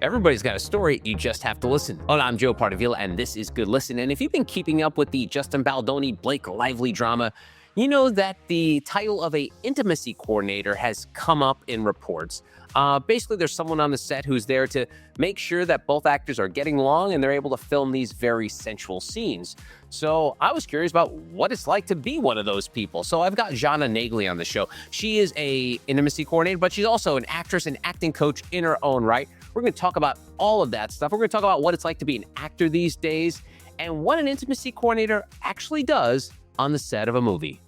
Everybody's got a story, you just have to listen. Well, I'm Joe Pardavila, and this is Good Listen. And if you've been keeping up with the Justin Baldoni, Blake Lively drama, you know that the title of a intimacy coordinator has come up in reports. Basically, there's someone on the set who's there to make sure that both actors are getting along and they're able to film these very sensual scenes. So I was curious about what it's like to be one of those people. So I've got Jonna Naegele on the show. She is a intimacy coordinator, but she's also an actress and acting coach in her own right. We're going to talk about all of that stuff. We're going to talk about what it's like to be an actor these days and what an intimacy coordinator actually does on the set of a movie.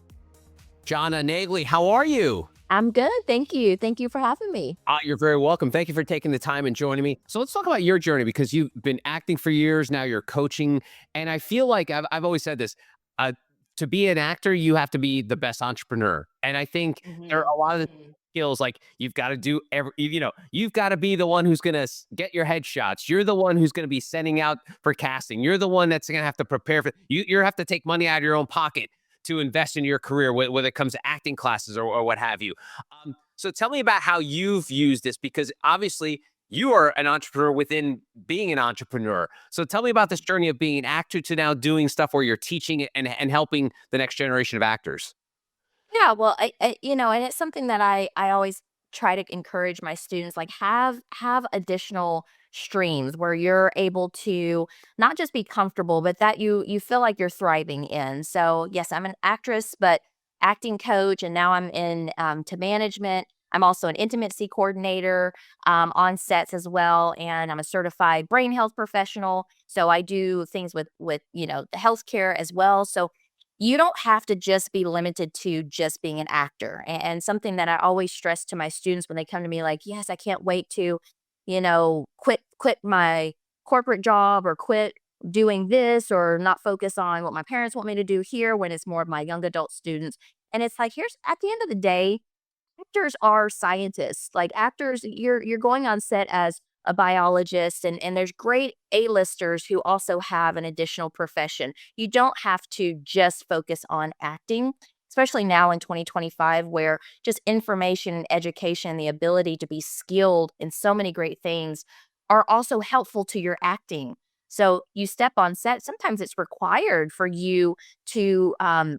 Jonna Naegele, how are you? I'm good. Thank you. Thank you for having me. You're very welcome. Thank you for taking the time and joining me. So let's talk about your journey, because you've been acting for years. Now you're coaching. And I feel like I've always said this, to be an actor, you have to be the best entrepreneur. And I think there are a lot of skills, like you've got to do you've got to be the one who's going to get your headshots. You're the one who's going to be sending out for casting. You're the one that's going to have to prepare for you have to take money out of your own pocket to invest in your career, whether it comes to acting classes or what have you. So tell me about how you've used this, because obviously you are an entrepreneur within being an entrepreneur. So tell me about this journey of being an actor to now doing stuff where you're teaching and helping the next generation of actors. Yeah, well, and it's something that I always try to encourage my students, like have additional streams where you're able to not just be comfortable, but that you feel like you're thriving in. So yes, I'm an actress, but acting coach, and now I'm in to management. I'm also an intimacy coordinator on sets as well, and I'm a certified brain health professional. So I do things with the healthcare as well. So you don't have to just be limited to just being an actor. And something that I always stress to my students when they come to me, like, yes, I can't wait to, quit my corporate job or quit doing this or not focus on what my parents want me to do here, when it's more of my young adult students. And it's like, here's at the end of the day, actors are scientists. Like actors, you're going on set as a biologist, and there's great A-listers who also have an additional profession. You don't have to just focus on acting, especially now in 2025, where just information and education, the ability to be skilled in so many great things are also helpful to your acting. So you step on set, sometimes it's required for you to,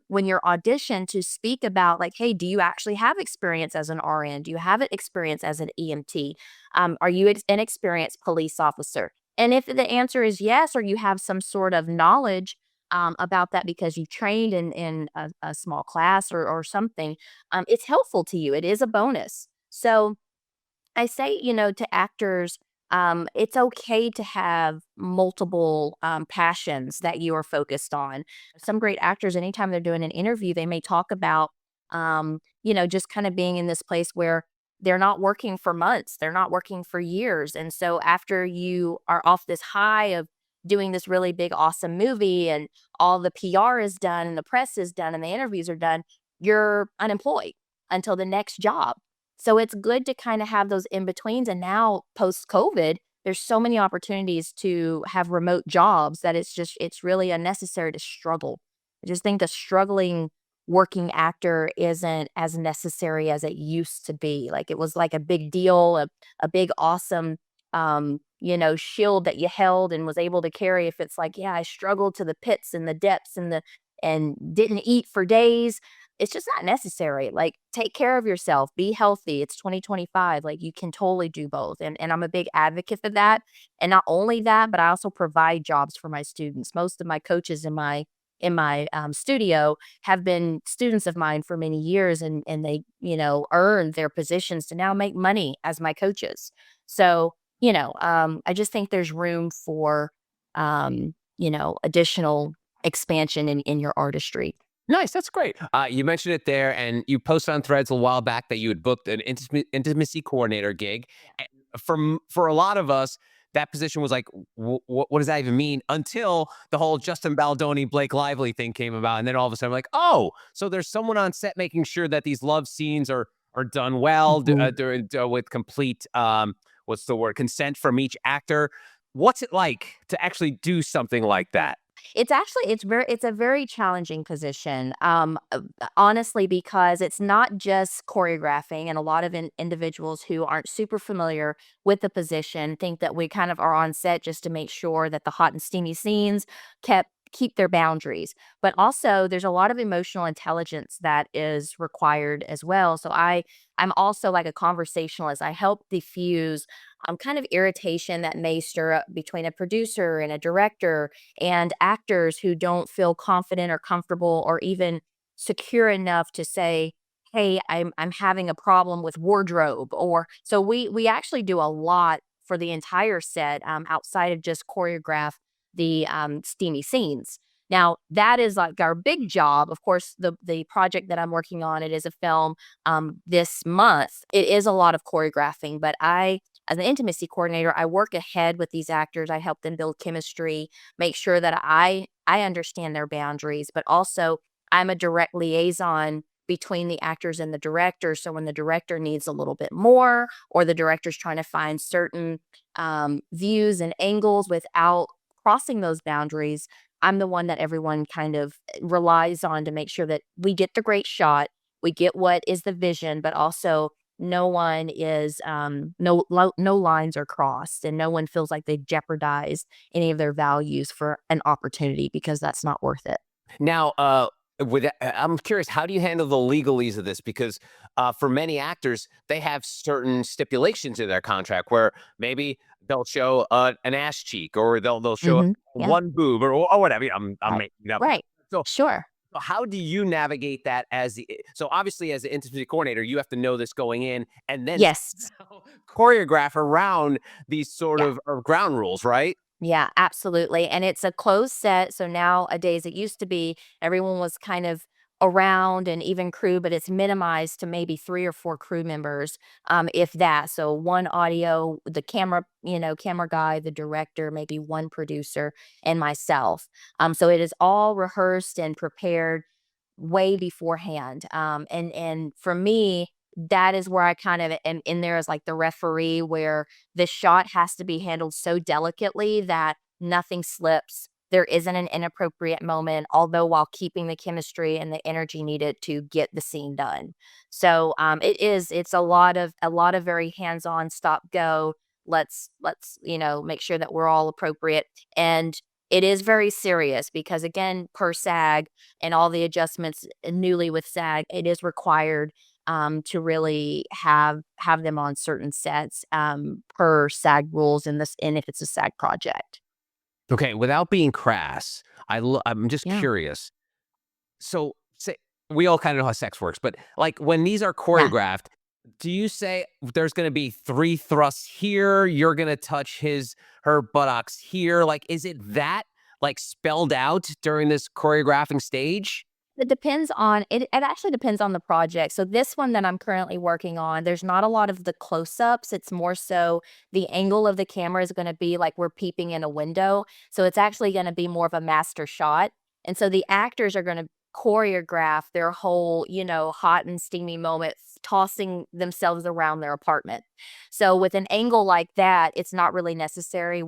when you're audition, to speak about like, hey, do you actually have experience as an RN? Do you have experience as an EMT? Are you an experienced police officer? And if the answer is yes, or you have some sort of knowledge about that because you trained in a small class or something, it's helpful to you. It is a bonus. So I say, to actors, it's okay to have multiple passions that you are focused on. Some great actors, anytime they're doing an interview, they may talk about, just kind of being in this place where they're not working for months, they're not working for years. And so after you are off this high of doing this really big, awesome movie, and all the PR is done and the press is done and the interviews are done, you're unemployed until the next job. So it's good to kind of have those in betweens. And now post COVID, there's so many opportunities to have remote jobs that it's really unnecessary to struggle. I just think the struggling working actor isn't as necessary as it used to be. Like it was like a big deal, a big, awesome, shield that you held and was able to carry. If it's like, yeah, I struggled to the pits and the depths and didn't eat for days, it's just not necessary. Like, take care of yourself, be healthy. It's 2025. Like, you can totally do both. And I'm a big advocate for that. And not only that, but I also provide jobs for my students. Most of my coaches in my studio have been students of mine for many years, and they, earned their positions to now make money as my coaches. So, I just think there's room for, additional expansion in your artistry. Nice, that's great. You mentioned it there, and you posted on Threads a while back that you had booked an intimacy coordinator gig. And for a lot of us, that position was like, what does that even mean? Until the whole Justin Baldoni, Blake Lively thing came about, and then all of a sudden, like, oh, so there's someone on set making sure that these love scenes are done well, with complete what's the word, consent from each actor. What's it like to actually do something like that? It's a very challenging position, honestly, because it's not just choreographing, and a lot of individuals who aren't super familiar with the position think that we kind of are on set just to make sure that the hot and steamy scenes keep their boundaries. But also there's a lot of emotional intelligence that is required as well. So I'm also like a conversationalist. I help diffuse kind of irritation that may stir up between a producer and a director and actors who don't feel confident or comfortable or even secure enough to say, "Hey, I'm having a problem with wardrobe." Or so we actually do a lot for the entire set, outside of just choreograph the steamy scenes. Now that is like our big job. Of course, the project that I'm working on, it is a film this month. It is a lot of choreographing, but as an intimacy coordinator, I work ahead with these actors. I help them build chemistry, make sure that I understand their boundaries, but also I'm a direct liaison between the actors and the director. So when the director needs a little bit more, or the director's trying to find certain views and angles without crossing those boundaries, I'm the one that everyone kind of relies on to make sure that we get the great shot, we get what is the vision, but also no one is no lines are crossed, and no one feels like they jeopardized any of their values for an opportunity, because that's not worth it. Now, I'm curious, how do you handle the legalese of this? Because for many actors, they have certain stipulations in their contract where maybe they'll show an ass cheek, or they'll show Yeah. one boob, or whatever. I'm Right. making it up. Right. So Sure. how do you navigate that as so obviously as an intimacy coordinator, you have to know this going in, and then Yes. somehow choreograph around these sort Yeah. of ground rules, right? Yeah, absolutely, and it's a closed set, so nowadays it used to be everyone was kind of around and even crew, but it's minimized to maybe 3 or 4 crew members, if that. So 1 audio, the camera, camera guy, the director, maybe 1 producer, and myself. So it is all rehearsed and prepared way beforehand. And for me, that is where I kind of am in there as like the referee, where the shot has to be handled so delicately that nothing slips. There isn't an inappropriate moment, although while keeping the chemistry and the energy needed to get the scene done. So it's a lot of very hands-on, stop go. Let's make sure that we're all appropriate. And it is very serious because, again, per SAG and all the adjustments newly with SAG, it is required to really have them on certain sets per SAG rules in this, and if it's a SAG project. Okay, without being crass, I'm just Yeah. curious. So, say we all kind of know how sex works, but like when these are Yeah. choreographed, do you say there's going to be 3 thrusts here, you're going to touch her buttocks here? Like, is it that like spelled out during this choreographing stage? It actually depends on the project. So this one that I'm currently working on, there's not a lot of the close-ups. It's more so the angle of the camera is gonna be like we're peeping in a window. So it's actually gonna be more of a master shot. And so the actors are gonna choreograph their whole, hot and steamy moment, tossing themselves around their apartment. So with an angle like that, it's not really necessary.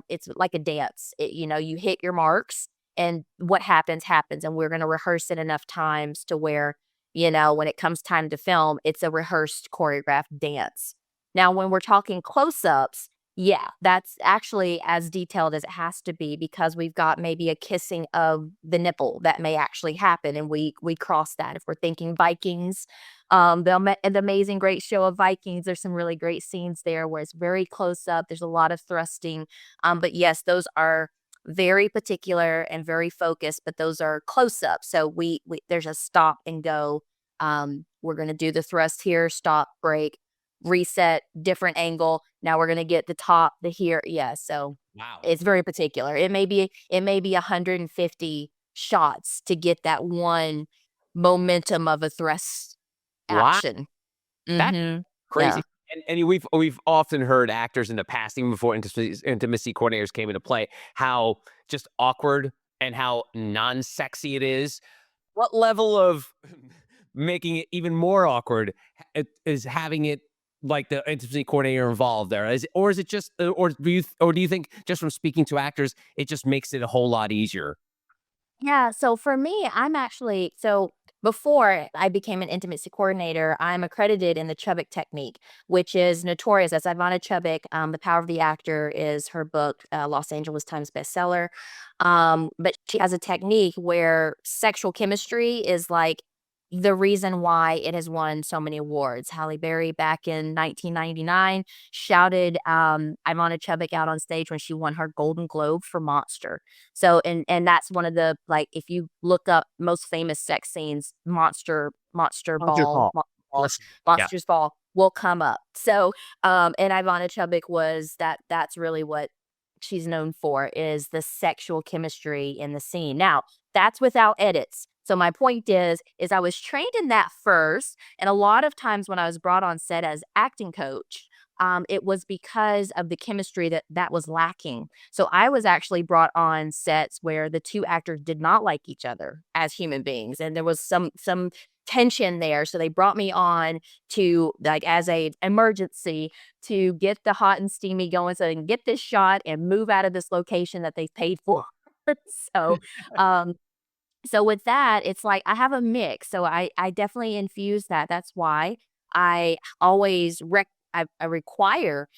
It's like a dance. You hit your marks, and what happens happens, and we're going to rehearse it enough times to where, when it comes time to film, it's a rehearsed choreographed dance. Now when we're talking close-ups, yeah, that's actually as detailed as it has to be, because we've got maybe a kissing of the nipple that may actually happen, and we cross that. If we're thinking Vikings, the amazing great show of Vikings, there's some really great scenes there where it's very close up, there's a lot of thrusting, but yes, those are very particular and very focused, but those are close up. So we there's a stop and go. We're gonna do the thrust here, stop, break, reset, different angle. Now we're gonna get the top, the here. Yeah, so Wow. it's very particular. It may be 150 shots to get that one momentum of a thrust Wow. action. That's Mm-hmm. crazy. Yeah. And we've often heard actors in the past, even before intimacy coordinators came into play, how just awkward and how non-sexy it is. What level of making it even more awkward is having it like the intimacy coordinator involved there? Or is it just, or do you think just from speaking to actors, it just makes it a whole lot easier? Yeah, so for me, I'm actually so before I became an intimacy coordinator, I'm accredited in the Chubbuck technique, which is notorious as Ivana Chubbuck. The Power of the Actor is her book, Los Angeles Times bestseller. But she has a technique where sexual chemistry is like the reason why it has won so many awards. Halle Berry back in 1999 shouted Ivana Chubbuck out on stage when she won her Golden Globe for Monster. So and that's one of the like, if you look up most famous sex scenes, monster Roger ball, Paul. Listen, yeah. monsters ball will come up. So, and Ivana Chubbuck was that's really what she's known for is the sexual chemistry in the scene. Now, that's without edits. So my point is I was trained in that first, and a lot of times when I was brought on set as acting coach, it was because of the chemistry that was lacking. So I was actually brought on sets where the two actors did not like each other as human beings, and there was some tension there. So they brought me on to like as a emergency to get the hot and steamy going so they can get this shot and move out of this location that they paid for. so um so with that, it's like I have a mix. So I definitely infuse that. That's why I always I require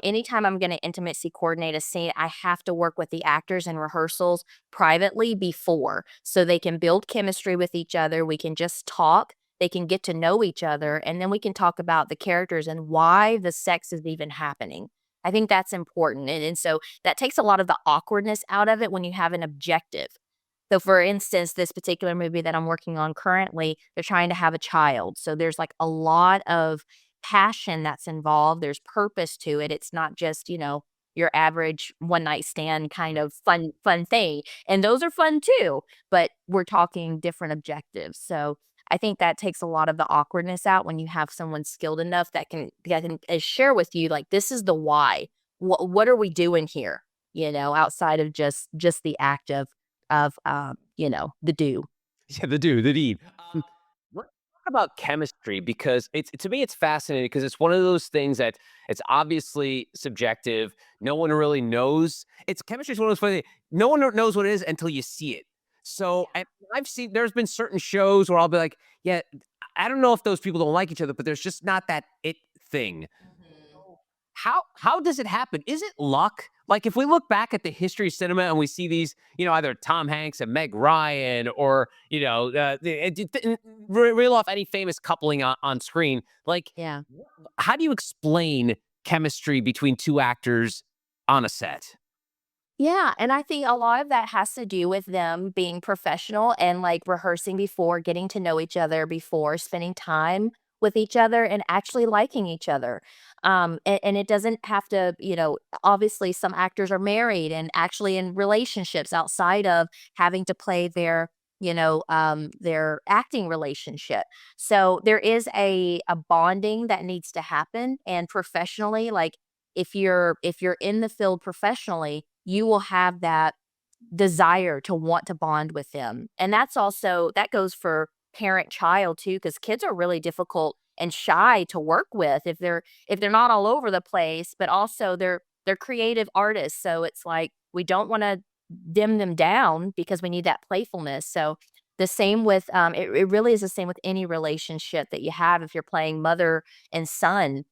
anytime I'm going to intimacy coordinate a scene, I have to work with the actors in rehearsals privately before so they can build chemistry with each other. We can just talk. They can get to know each other, and then we can talk about the characters and why the sex is even happening. I think that's important. And so that takes a lot of the awkwardness out of it when you have an objective. So, for instance, this particular movie that I'm working on currently, they're trying to have a child. So, there's like a lot of passion that's involved. There's purpose to it. It's not just, your average one night stand kind of fun thing. And those are fun too, but we're talking different objectives. So, I think that takes a lot of the awkwardness out when you have someone skilled enough that can share with you like this is the why. What are we doing here? Outside of just the act of the do. Yeah, the do, the deed. What about chemistry? Because it's to me, it's fascinating because it's one of those things that it's obviously subjective. No one really knows. It's chemistry is one of those funny. No one knows what it is until you see it. So and I've seen there's been certain shows where I'll be like, yeah, I don't know if those people don't like each other, but there's just not that it thing. Mhm. How does it happen? Is it luck? Like if we look back at the history of cinema and we see these, either Tom Hanks and Meg Ryan, or reel off any famous coupling on screen. Like, Yeah. how do you explain chemistry between two actors on a set? Yeah, and I think a lot of that has to do with them being professional and, like, rehearsing before, getting to know each other before, spending time with each other, and actually liking each other. And it doesn't have to, obviously, some actors are married and actually in relationships outside of having to play their acting relationship. So there is a bonding that needs to happen, and professionally, like, if you're in the field professionally, you will have that desire to want to bond with them. And that goes for parent child too, because kids are really difficult and shy to work with if they're not all over the place, but also they're creative artists. So it's like we don't want to dim them down because we need that playfulness. So the same with it really is the same with any relationship that you have. If you're playing mother and son,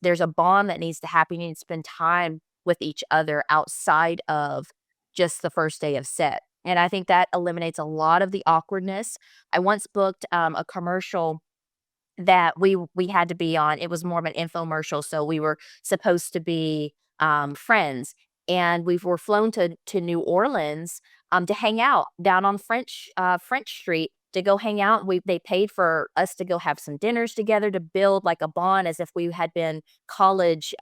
there's a bond that needs to happen. You need to spend time with each other outside of just the first day of set. And I think that eliminates a lot of the awkwardness. I once booked a commercial that we had to be on. It was more of an infomercial, so we were supposed to be friends, and we were flown to New Orleans to hang out down on French Street to go hang out. They paid for us to go have some dinners together to build like a bond as if we had been college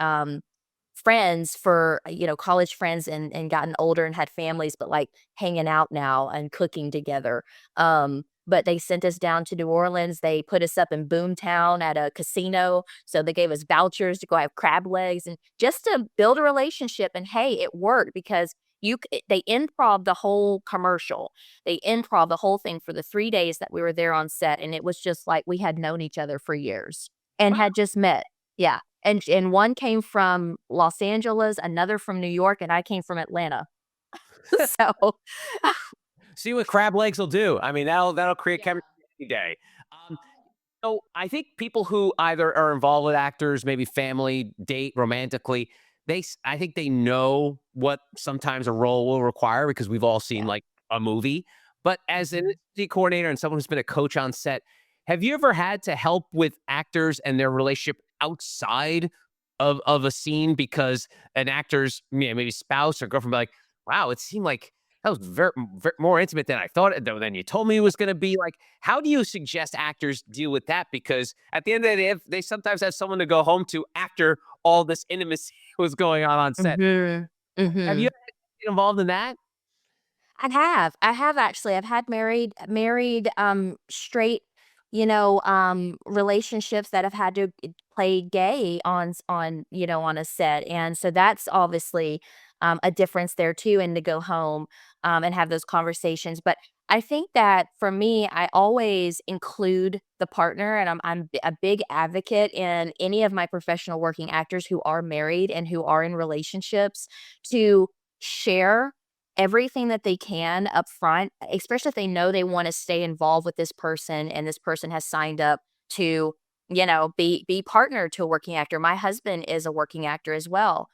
friends for college friends and gotten older and had families, but like hanging out now and cooking together. But they sent us down to New Orleans. They put us up in Boomtown at a casino, so they gave us vouchers to go have crab legs and just to build a relationship. And hey, it worked because they improv the whole commercial. They improv the whole thing for the 3 days that we were there on set, and it was just like we had known each other for years and had just met. Yeah. And one came from Los Angeles, another from New York, and I came from Atlanta. So See what crab legs will do. I mean, that'll create Yeah. chemistry any day. Um, so I think people who either are involved with actors, maybe family, date romantically, I think they know what sometimes a role will require because we've all seen Yeah. like a movie. But as an Mhm. industry coordinator and someone who's been a coach on set, have you ever had to help with actors and their relationship outside of a scene because an actor's maybe spouse or girlfriend be like, wow, it seemed like that was more intimate than I thought than you told me it was going to be. Like, how do you suggest actors deal with that? Because at the end of the day, they sometimes have someone to go home to after all this intimacy was going on set. Mhm. Have you Mhm. ever been involved in that? I have. I have actually. I've had straight, relationships that have had to play gay on a set. And so that's obviously a difference there too, and to go home and have those conversations. But I think that for me, I always include the partner, and a big advocate in any of my professional working actors who are married and who are in relationships to share everything that they can up front, especially if they know they wanna stay involved with this person and this person has signed up to, be partnered to a working actor. My husband is a working actor as well.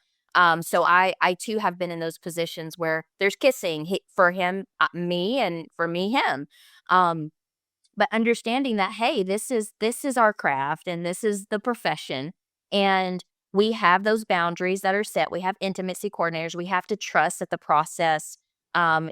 So I too have been in those positions where there's kissing, for him, me, and for me, him. Um, but understanding that, hey, this is our craft and this is the profession, and we have those boundaries that are set. We have intimacy coordinators. We have to trust that the process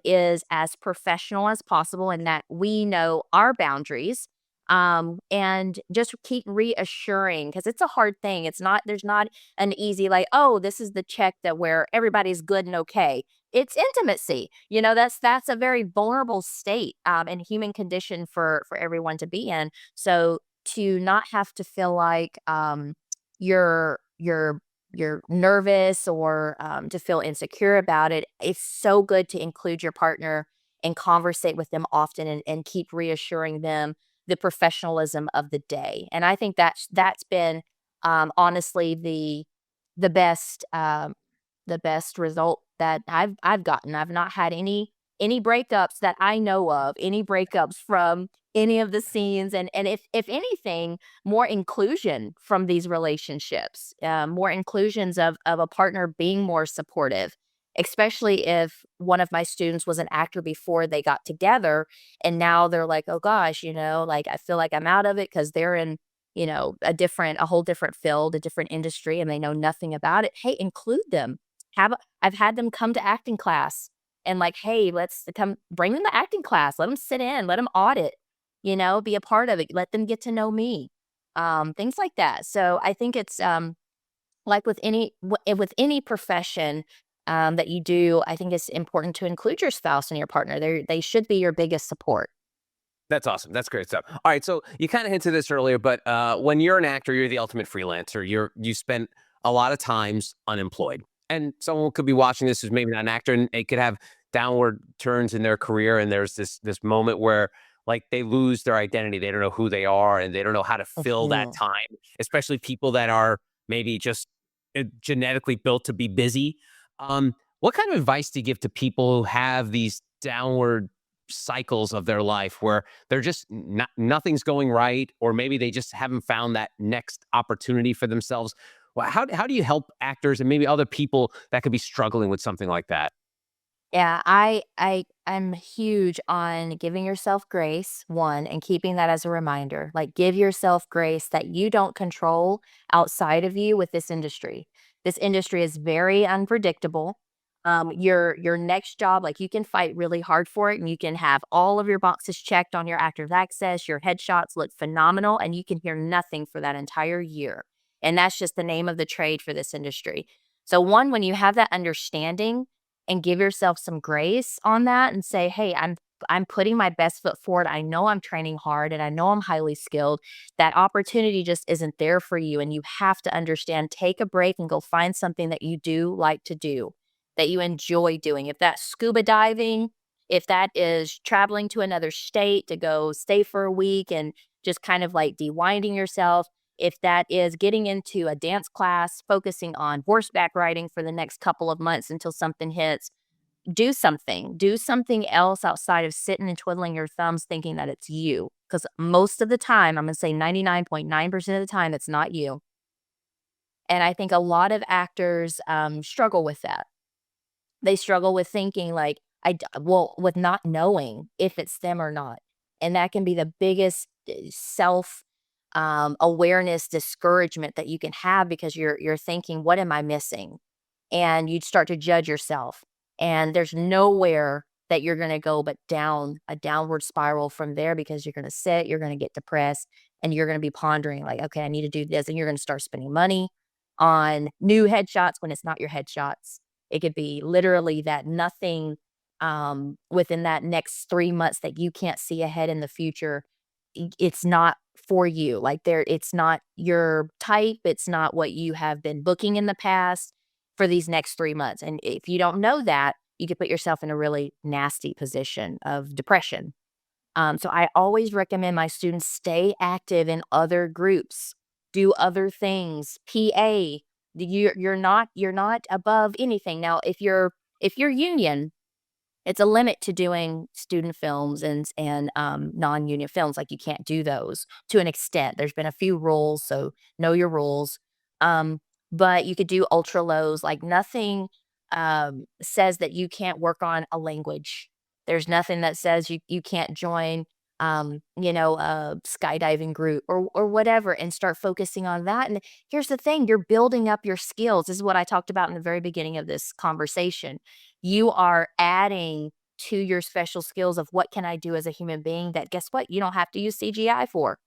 is as professional as possible and that we know our boundaries. And just keep reassuring, because it's a hard thing. There's not an easy, like, oh, this is the check that where everybody's good and okay. It's intimacy. That's a very vulnerable state, and human condition for everyone to be in. So to not have to feel like you're you're nervous or to feel insecure about it, it's so good to include your partner and conversate with them often, and keep reassuring them the professionalism of the day. And I think that's been honestly the best the best result that I've gotten. I've not had any breakups that I know of, any breakups from any of the scenes, and if anything, more inclusion from these relationships, more inclusions of a partner being more supportive, especially if one of my students was an actor before they got together, and now they're like, oh gosh, like I feel like I'm out of it because they're in a whole different field, a different industry, and they know nothing about it. Hey, include them. I've had them come to acting class and like, "Hey, let's come bring them to acting class. Let them sit in, let them audit, be a part of it. Let them get to know me." Things like that. So I think it's like with any profession that you do, I think it's important to include your spouse and your partner. They should be your biggest support. That's awesome. That's great stuff. All right, so you kind of hinted this earlier, but when you're an actor, you're the ultimate freelancer. You spend a lot of times unemployed, and someone could be watching this who's maybe not an actor, and they could have downward turns in their career, and there's this moment where like they lose their identity, they don't know who they are, and they don't know how to fill that Mhm. time. Especially people that are maybe just genetically built to be busy. What kind of advice do you give to people who have these downward cycles of their life where they're just nothing's going right, or maybe they just haven't found that next opportunity for themselves? Well, how do you help actors and maybe other people that could be struggling with something like that? Yeah, I'm huge on giving yourself grace, one, and keeping that as a reminder. Like, give yourself grace that you don't control outside of you with this industry. This industry is very unpredictable. Your next job, like, you can fight really hard for it, and you can have all of your boxes checked on your active access. Your headshots look phenomenal, and you can hear nothing for that entire year. And that's just the name of the trade for this industry. So, one, when you have that understanding and give yourself some grace on that and say, "Hey, I'm putting my best foot forward. I know I'm training hard and I know I'm highly skilled. That opportunity just isn't there for you, and you have to understand, take a break and go find something that you do like to do, that you enjoy doing. If that's scuba diving, if that is traveling to another state to go stay for a week and just kind of like de-winding yourself, if that is getting into a dance class, focusing on horseback riding for the next couple of months until something hits, do something. Do something else outside of sitting and twiddling your thumbs thinking that it's you. Because most of the time, I'm going to say 99.9% of the time, it's not you. And I think a lot of actors struggle with that. They struggle with thinking like, well, with not knowing if it's them or not. And that can be the biggest self awareness discouragement that you can have because you're thinking, what am I missing? And you'd start to judge yourself. And there's nowhere that you're going to go but down a downward spiral from there because you're going to sit, you're going to get depressed, and you're going to be pondering, like, okay, I need to do this. And you're going to start spending money on new headshots when it's not your headshots. It could be literally that nothing within that next 3 months that you can't see ahead in the future. It's not for you. Like it's not your type. It's not what you have been booking in the past for these next 3 months. And if you don't know that, you could put yourself in a really nasty position of depression. So I always recommend my students stay active in other groups, do other things. PA, you're not above anything. Now, if you're union, it's a limit to doing student films and non-union films. Like, you can't do those to an extent. There's been a few rules, so know your rules. Um, but you could do ultra lows. Like, nothing says that you can't work on a language. There's nothing that says you can't join a skydiving group or whatever and start focusing on that. And here's the thing, you're building up your skills. This is what I talked about in the very beginning of this conversation. You are adding to your special skills of what can I do as a human being that, guess what, you don't have to use CGI for.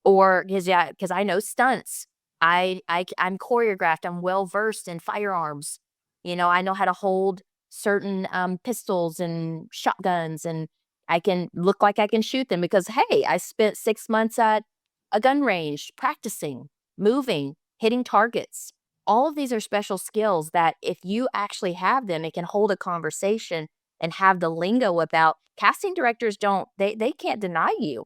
Or because I know stunts. I'm choreographed. I'm well versed in firearms. I know how to hold certain pistols and shotguns, and I can look like I can shoot them because, hey, I spent 6 months at a gun range practicing, moving, hitting targets. All of these are special skills that if you actually have them, it can hold a conversation and have the lingo about. Casting directors don't, they can't deny you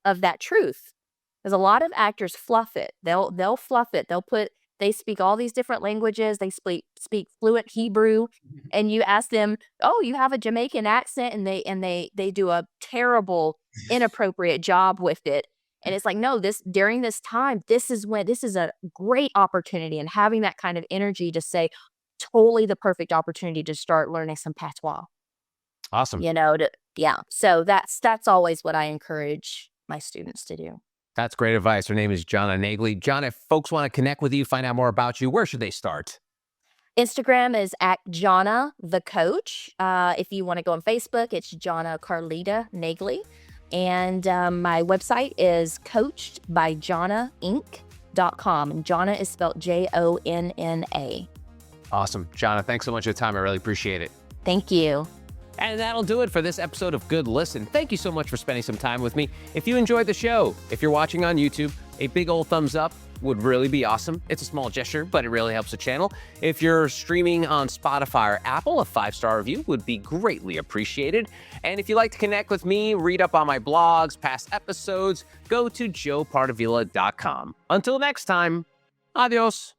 of that truth. Because a lot of actors fluff it. They'll fluff it. They speak all these different languages. They speak fluent Hebrew, and you ask them, "Oh, you have a Jamaican accent," and they do a terrible, inappropriate job with it. And it's like, no, during this time, this is a great opportunity, and having that kind of energy to say, totally the perfect opportunity to start learning some patois. Awesome. Yeah. So that's always what I encourage my students to do. That's great advice. Her name is Jonna Naegele. Jonna, if folks want to connect with you, find out more about you, where should they start? Instagram is at Jonna the Coach. If you want to go on Facebook, it's Jonna Carlita Naegele. And my website is coachedbyjonnainc.com. And Jonna is spelled Jonna. Awesome. Jonna, thanks so much for your time. I really appreciate it. Thank you. And that'll do it for this episode of Good Listen. Thank you so much for spending some time with me. If you enjoyed the show, if you're watching on YouTube, a big old thumbs up would really be awesome. It's a small gesture, but it really helps the channel. If you're streaming on Spotify or Apple, a 5-star review would be greatly appreciated. And if you'd like to connect with me, read up on my blogs, past episodes, go to joepardavila.com. Until next time, adios.